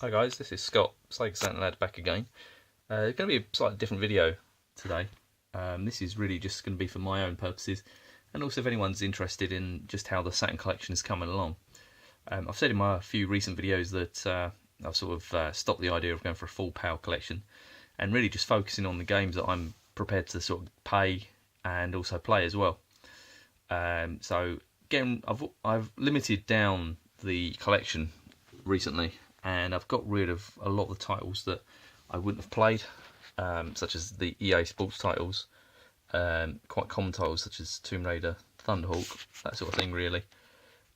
Hi guys, this is Scott, Sega Saturn Lad back again. It's going to be a slightly different video today. This is really just going to be for my own purposes, and also if anyone's interested in just how the Saturn Collection is coming along. I've said in my few recent videos that I've sort of stopped the idea of going for a full power collection, and really just focusing on the games that I'm prepared to sort of pay and also play as well. So again, I've limited down the collection recently, and I've got rid of a lot of the titles that I wouldn't have played, such as the EA Sports titles, quite common titles such as Tomb Raider, Thunderhawk, that sort of thing really.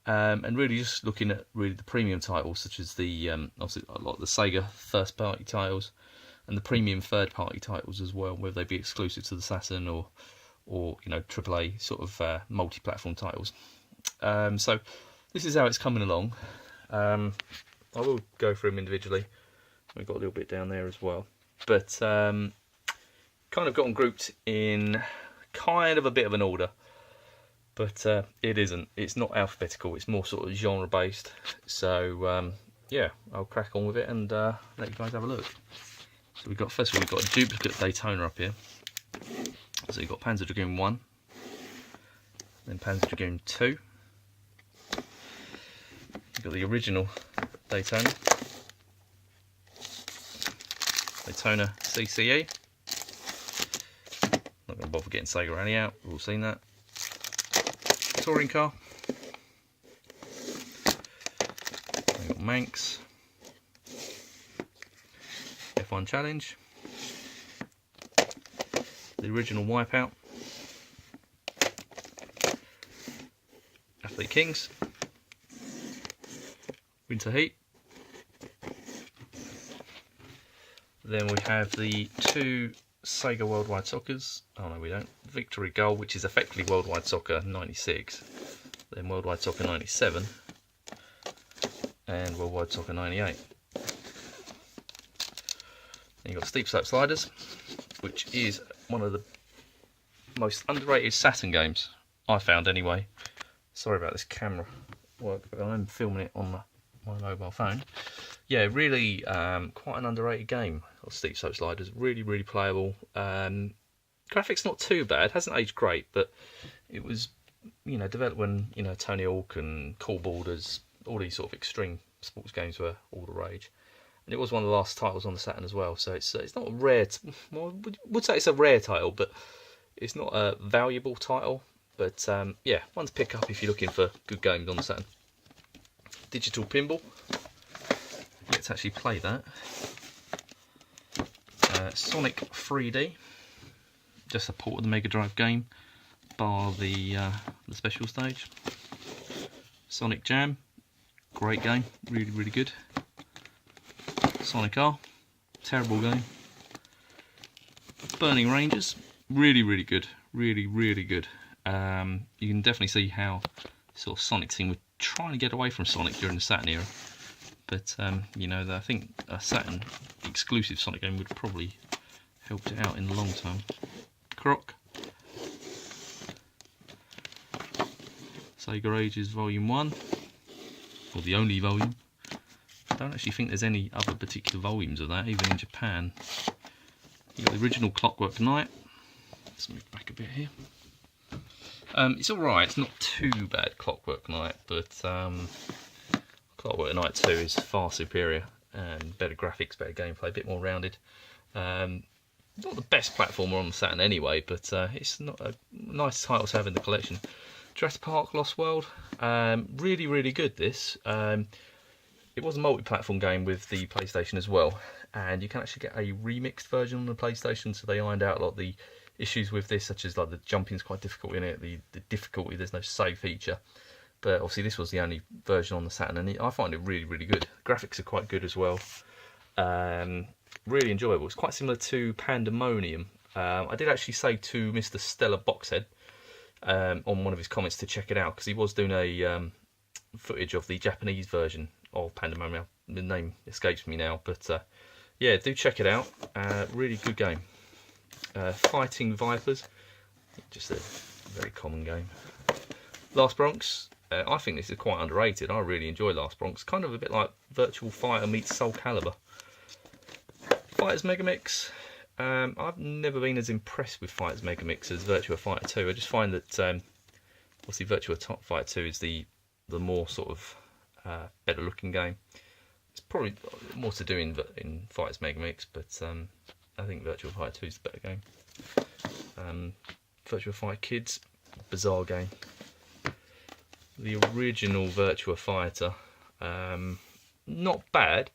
And really just looking at really the premium titles such as the obviously a lot of the Sega first party titles and the premium third party titles as well, whether they be exclusive to the Saturn or you know, AAA sort of multi-platform titles. So this is how it's coming along. I will go through them individually. We've got a little bit down there as well, but kind of got them grouped in kind of a bit of an order, but it isn't. It's not alphabetical. It's more sort of genre based. So yeah, I'll crack on with it and let you guys have a look. So we've got, first of all, we've got a duplicate Daytona up here. So you've got Panzer Dragoon 1, then Panzer Dragoon 2. You've got the original Daytona, Daytona CCE. Not going to bother getting Sega Rally out, we've all seen that. Touring car. We've got Manx, F1 Challenge, the original Wipeout, Athlete Kings, Winter Heat. Then we have the two Sega Worldwide Soccers. Oh no, we don't. Victory Goal, which is effectively Worldwide Soccer 96, then Worldwide Soccer 97, and Worldwide Soccer 98. Then you've got Steep Slope Sliders, which is one of the most underrated Saturn games, I found anyway. Sorry about this camera work, but I'm filming it on my mobile phone. Yeah, really quite an underrated game of Steep Slope Sliders. Really, really playable. Graphics not too bad, hasn't aged great, but it was, you know, developed when, you know, Tony Hawk and Cool Borders, all these sort of extreme sports games were all the rage. And it was one of the last titles on the Saturn as well, so it's not a rare, well, I would say it's a rare title, but it's not a valuable title. But yeah, one to pick up if you're looking for good games on the Saturn. Digital Pinball. Let's actually play that. Sonic 3D, just a port of the Mega Drive game, bar the special stage. Sonic Jam, great game, really, really good. Sonic R, terrible game. Burning Rangers, really, really good, really, really good. You can definitely see how sort of Sonic team were trying to get away from Sonic during the Saturn era. But you know, I think a Saturn exclusive Sonic game would probably helped it out in the long term. Croc, Sega Ages Volume 1, or the only volume. I don't actually think there's any other particular volumes of that, even in Japan. You've got the original Clockwork Knight. Let's move back a bit here. It's alright, it's not too bad, Clockwork Knight, but Clockwork Knight 2 is far superior, and better graphics, better gameplay, a bit more rounded. Not the best platformer on the Saturn anyway, but it's not a nice title to have in the collection. Jurassic Park Lost World, really, really good this. It was a multi-platform game with the PlayStation as well, and you can actually get a remixed version on the PlayStation, so they ironed out a lot of the issues with this, such as like the jumping's quite difficult in it, the difficulty, there's no save feature. But obviously this was the only version on the Saturn, and I find it really, really good. The graphics are quite good as well. Really enjoyable. It's quite similar to Pandemonium. I did actually say to Mr. Stellar Boxhead on one of his comments to check it out, because he was doing a footage of the Japanese version of Pandemonium. The name escapes me now, but yeah, do check it out. Really good game. Fighting Vipers, just a very common game. Last Bronx, I think this is quite underrated. I really enjoy Last Bronx. Kind of a bit like Virtual Fighter meets Soul Calibur. Fighters Megamix. I've never been as impressed with Fighters Megamix as Virtua Fighter 2. I just find that obviously Virtua Fighter 2 is the more sort of better looking game. It's probably more to do in Fighters Megamix, but I think Virtua Fighter 2 is the better game. Virtua Fighter Kids, bizarre game. The original Virtua Fighter, not bad.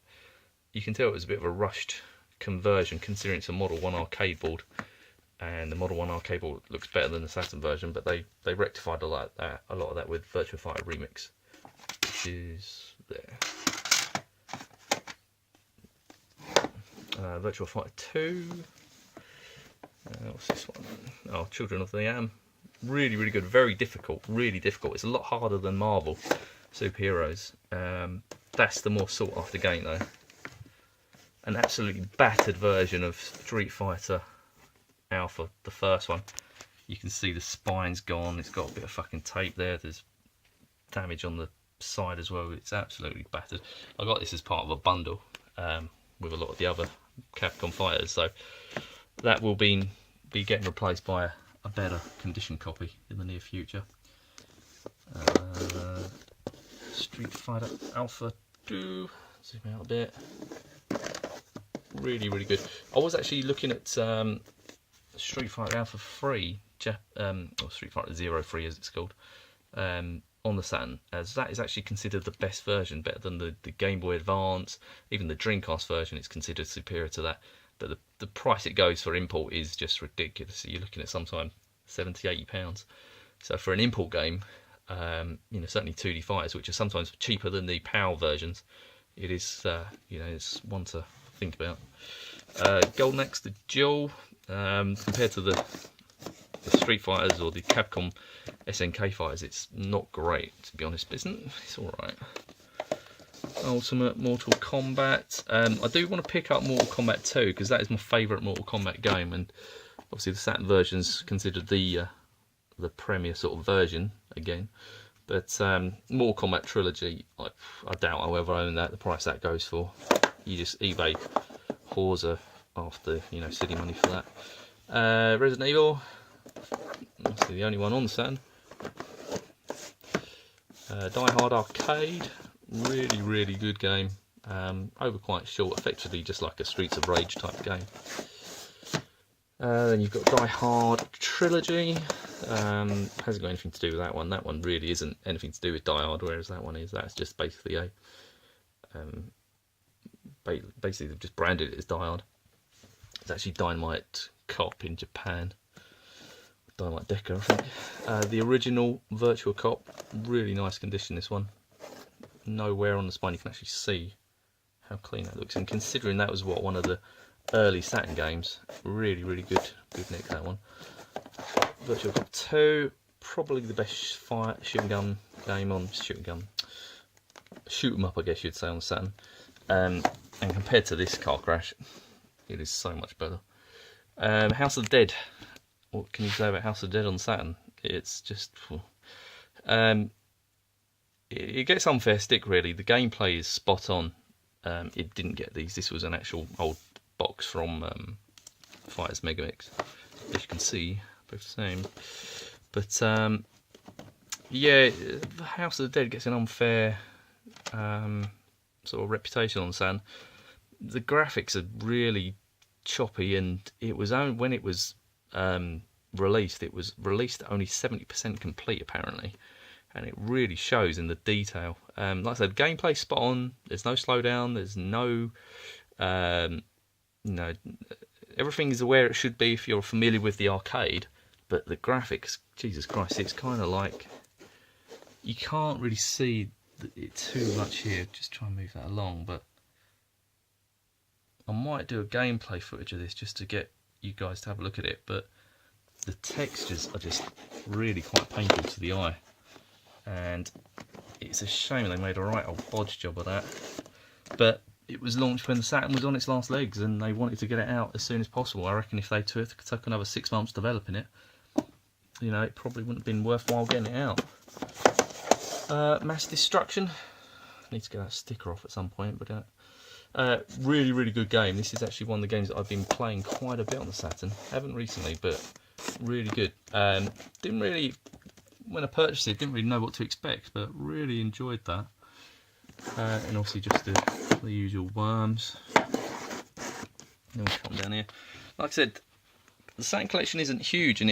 You can tell it was a bit of a rushed conversion considering it's a Model 1 arcade board, and the Model 1 arcade board looks better than the Saturn version, but they rectified a lot of that with Virtua Fighter Remix, which is there. Virtua Fighter 2. What's this one? Oh, Children of the Atom. Really, really good. Very difficult. Really difficult. It's a lot harder than Marvel Superheroes. That's the more sought after game though. An absolutely battered version of Street Fighter Alpha, the first one. You can see the spine's gone. It's got a bit of fucking tape there. There's damage on the side as well. It's absolutely battered. I got this as part of a bundle with a lot of the other Capcom fighters, so that will be getting replaced by a better condition copy in the near future. Street Fighter Alpha 2. Zoom out a bit. Really, really good. I was actually looking at Street Fighter Alpha 3, or Street Fighter 03 as it's called, on the Saturn, as that is actually considered the best version, better than the Game Boy Advance. Even the Dreamcast version is considered superior to that. But the price it goes for import is just ridiculous. So you're looking at sometimes £70–80. So for an import game, certainly 2D fighters, which are sometimes cheaper than the PAL versions, it is it's one to think about. Golden Axe, the Duel, compared to the Street Fighters or the Capcom SNK fighters, it's not great to be honest, but it's all right. Ultimate Mortal Kombat. I do want to pick up Mortal Kombat 2 because that is my favourite Mortal Kombat game, and obviously the Saturn version's considered the premier sort of version again. But Mortal Kombat Trilogy, I doubt I'll ever own that. The price that goes for, you just eBay whores after silly money for that. Resident Evil, obviously the only one on the Saturn. Die Hard Arcade. Really, really good game. Over quite short, effectively just like a Streets of Rage type game. Then you've got Die Hard Trilogy. Hasn't got anything to do with that one. That one really isn't anything to do with Die Hard, whereas that one is. That's just basically basically they've just branded it as Die Hard. It's actually Dynamite Cop in Japan. Dynamite Decker, I think. The original Virtua Cop, really nice condition. This one. No wear on the spine. You can actually see how clean that looks, and considering that was one of the early Saturn games, really, really good nick, that one. Virtua Cop 2, probably the best shooting gun game on shoot 'em up, I guess you'd say, on Saturn. And compared to this car crash, it is so much better. House of the Dead. What can you say about House of the Dead on Saturn? It's just it gets unfair stick, really. The gameplay is spot on. It didn't get these. This was an actual old box from Fighters Megamix. As you can see, both the same. But yeah, House of the Dead gets an unfair sort of reputation on Saturn. The graphics are really choppy, and it was only when it was released. It was released only 70% complete, apparently. And it really shows in the detail. Like I said, gameplay spot on. There's no slowdown. There's no, everything is where it should be if you're familiar with the arcade. But the graphics, Jesus Christ, it's kind of like you can't really see it too much here. Just try and move that along. But I might do a gameplay footage of this just to get you guys to have a look at it. But the textures are just really quite painful to the eye. And it's a shame they made a right old bodge job of that. But it was launched when the Saturn was on its last legs, and they wanted to get it out as soon as possible. I reckon if they took another 6 months developing it, it probably wouldn't have been worthwhile getting it out. Mass Destruction. need to get that sticker off at some point, but really, really good game. This is actually one of the games that I've been playing quite a bit on the Saturn. Haven't recently, but really good. Didn't really, when I purchased it, didn't really know what to expect, but really enjoyed that. And obviously just the usual worms. Then we come down here. Like I said, the Saturn Collection isn't huge, and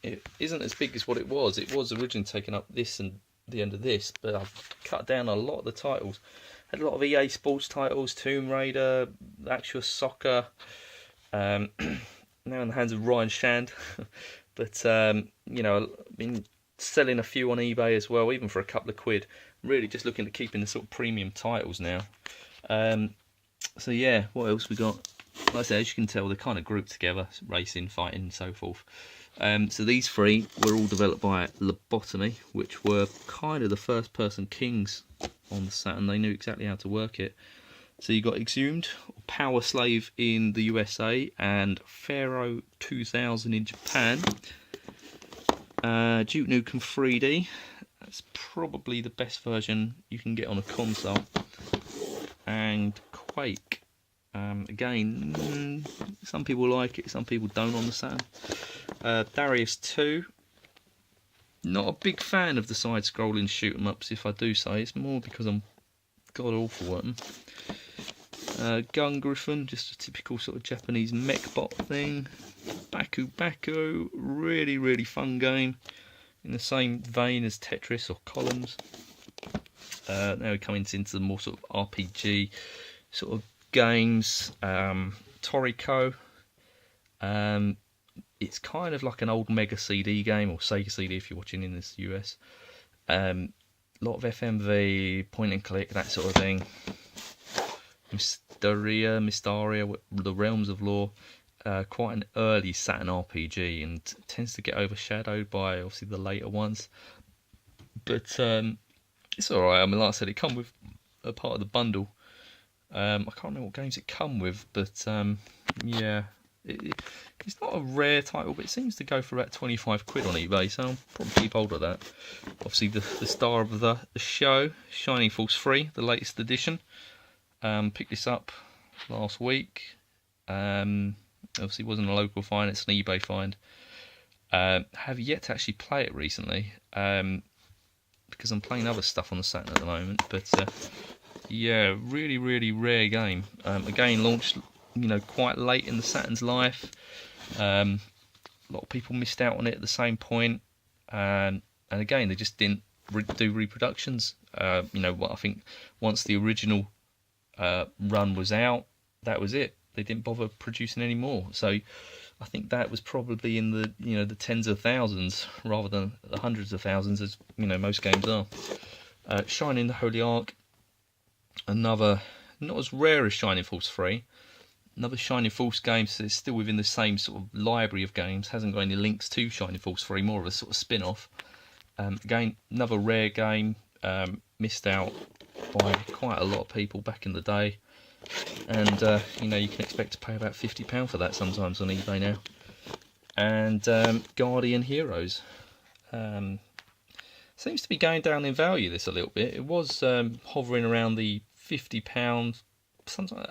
it isn't as big as what it was. It was originally taking up this and the end of this, but I've cut down a lot of the titles. Had a lot of EA Sports titles, Tomb Raider, actual soccer. Now in the hands of Ryan Shand, but you know, I've been selling a few on eBay as well, even for a couple of quid. Really just looking at keeping the sort of premium titles now. So yeah, what else we got? Like I said, as you can tell, they're kind of grouped together, racing, fighting, and so forth. So these three were all developed by Lobotomy, which were kind of the first-person kings on the Saturn. They knew exactly how to work it. So you got Exhumed, Power Slave in the USA, and Pharaoh 2000 in Japan. Duke Nukem 3D. That's probably the best version you can get on a console. And Quake. Again, some people like it, some people don't on the Saturn. Darius 2. Not a big fan of the side-scrolling shoot-em-ups, if I do say. It's more because I'm god-awful at them. Gun Griffin, just a typical sort of Japanese mech bot thing. Baku Baku, really, really fun game. In the same vein as Tetris or Columns. Now we're coming into the more sort of RPG sort of games. Toriko. It's kind of like an old Mega CD game, or Sega CD if you're watching in this US. A lot of FMV, point and click, that sort of thing. Mysteria, The Realms of Lore. Quite an early Saturn RPG, and tends to get overshadowed by obviously the later ones. But it's alright. I mean, like I said, it come with a part of the bundle. I can't remember what games it come with, but yeah, it's not a rare title, but it seems to go for about 25 quid on eBay, so I'll probably keep hold of that. Obviously, the star of the show, Shining Force 3, the latest edition. Picked this up last week. Obviously, it wasn't a local find; it's an eBay find. Have yet to actually play it recently, because I'm playing other stuff on the Saturn at the moment. But yeah, really, really rare game. Again, launched quite late in the Saturn's life. A lot of people missed out on it at the same point, and again, they just didn't do reproductions. What I think once the original run was out, that was it. They didn't bother producing any more. So I think that was probably in the the tens of thousands rather than the hundreds of thousands, as most games are. Shining the Holy Ark, another not as rare as Shining Force 3. Another Shining Force game, so it's still within the same sort of library of games. Hasn't got any links to Shining Force 3, more of a sort of spin-off. Again, another rare game, missed out by quite a lot of people back in the day. And you can expect to pay about £50 for that sometimes on eBay now. And Guardian Heroes seems to be going down in value this a little bit. It was hovering around the £50, sometimes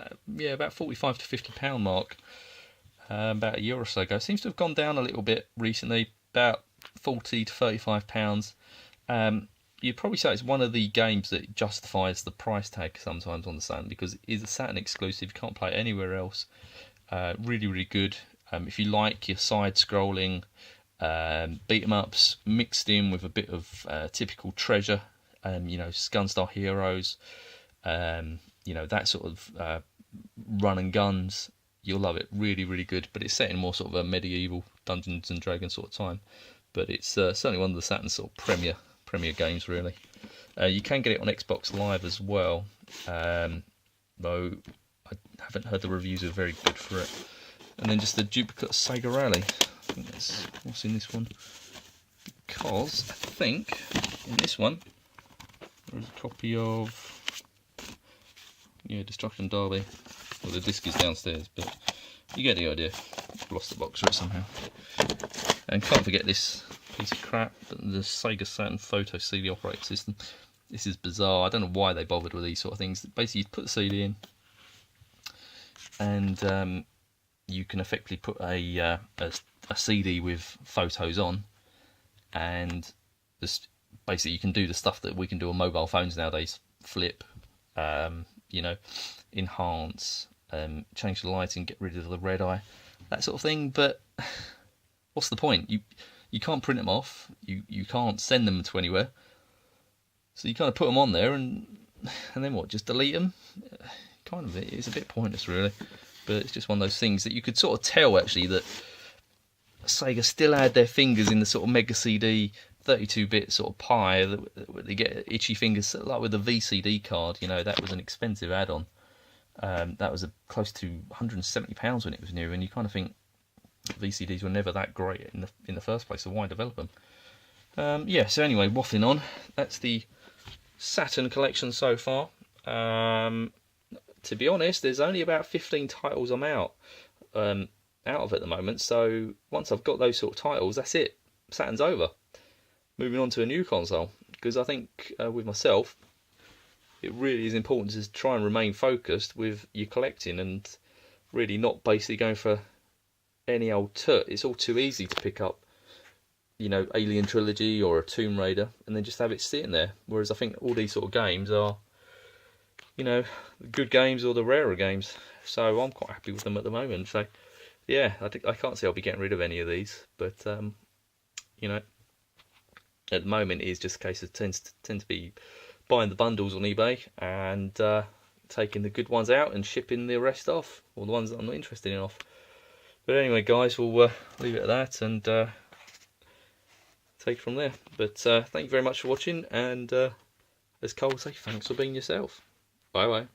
about £45 to £50 mark about a year or so ago. It seems to have gone down a little bit recently, about £40 to £35. You'd probably say it's one of the games that justifies the price tag sometimes on the Saturn, because it is a Saturn exclusive. You can't play it anywhere else. Really, really good. If you like your side-scrolling beat 'em ups mixed in with a bit of typical treasure, Gunstar Heroes, that sort of run and guns, you'll love it. Really, really good. But it's set in more sort of a medieval Dungeons and Dragons sort of time. But it's certainly one of the Saturn's sort of premier games, really. You can get it on Xbox Live as well, though I haven't heard the reviews are very good for it. And then just the duplicate Sega Rally. I think that's what's in this one, because I think in this one there's a copy of Destruction Derby. Well, the disc is downstairs, but you get the idea. I've lost the box for it somehow. And can't forget this piece of crap, the Sega Saturn Photo CD operating system. This is bizarre. I don't know why they bothered with these sort of things. Basically, you put the CD in, and you can effectively put a CD with photos on, and this, basically you can do the stuff that we can do on mobile phones nowadays: flip, you know, enhance, change the lighting, get rid of the red eye, that sort of thing. But what's the point? You can't print them off. You can't send them to anywhere. So you kind of put them on there, and then what? Just delete them? Kind of, it's a bit pointless, really. But it's just one of those things that you could sort of tell, actually, that Sega still had their fingers in the sort of Mega CD 32-bit sort of pie. That they get itchy fingers, like with the VCD card. You know, that was an expensive add-on. That was close to £170 when it was new, and you kind of think VCDs were never that great in the first place, so why develop them? Yeah, so anyway, waffling on. That's the Saturn collection so far. To be honest, there's only about 15 titles I'm out of at the moment, so once I've got those sort of titles, that's it. Saturn's over. Moving on to a new console, because I think with myself, it really is important to try and remain focused with your collecting and really not basically going for any old tut. It's all too easy to pick up, you know, Alien Trilogy or a Tomb Raider and then just have it sitting there. Whereas I think all these sort of games are, you know, good games or the rarer games. So I'm quite happy with them at the moment. So yeah, I can't say I'll be getting rid of any of these, but you know, at the moment it is just a case of tend to be buying the bundles on eBay and taking the good ones out and shipping the rest off, or the ones that I'm not interested in off. But anyway, guys, we'll leave it at that and take it from there. But thank you very much for watching, and as Cole would say, thanks for being yourself. Bye bye.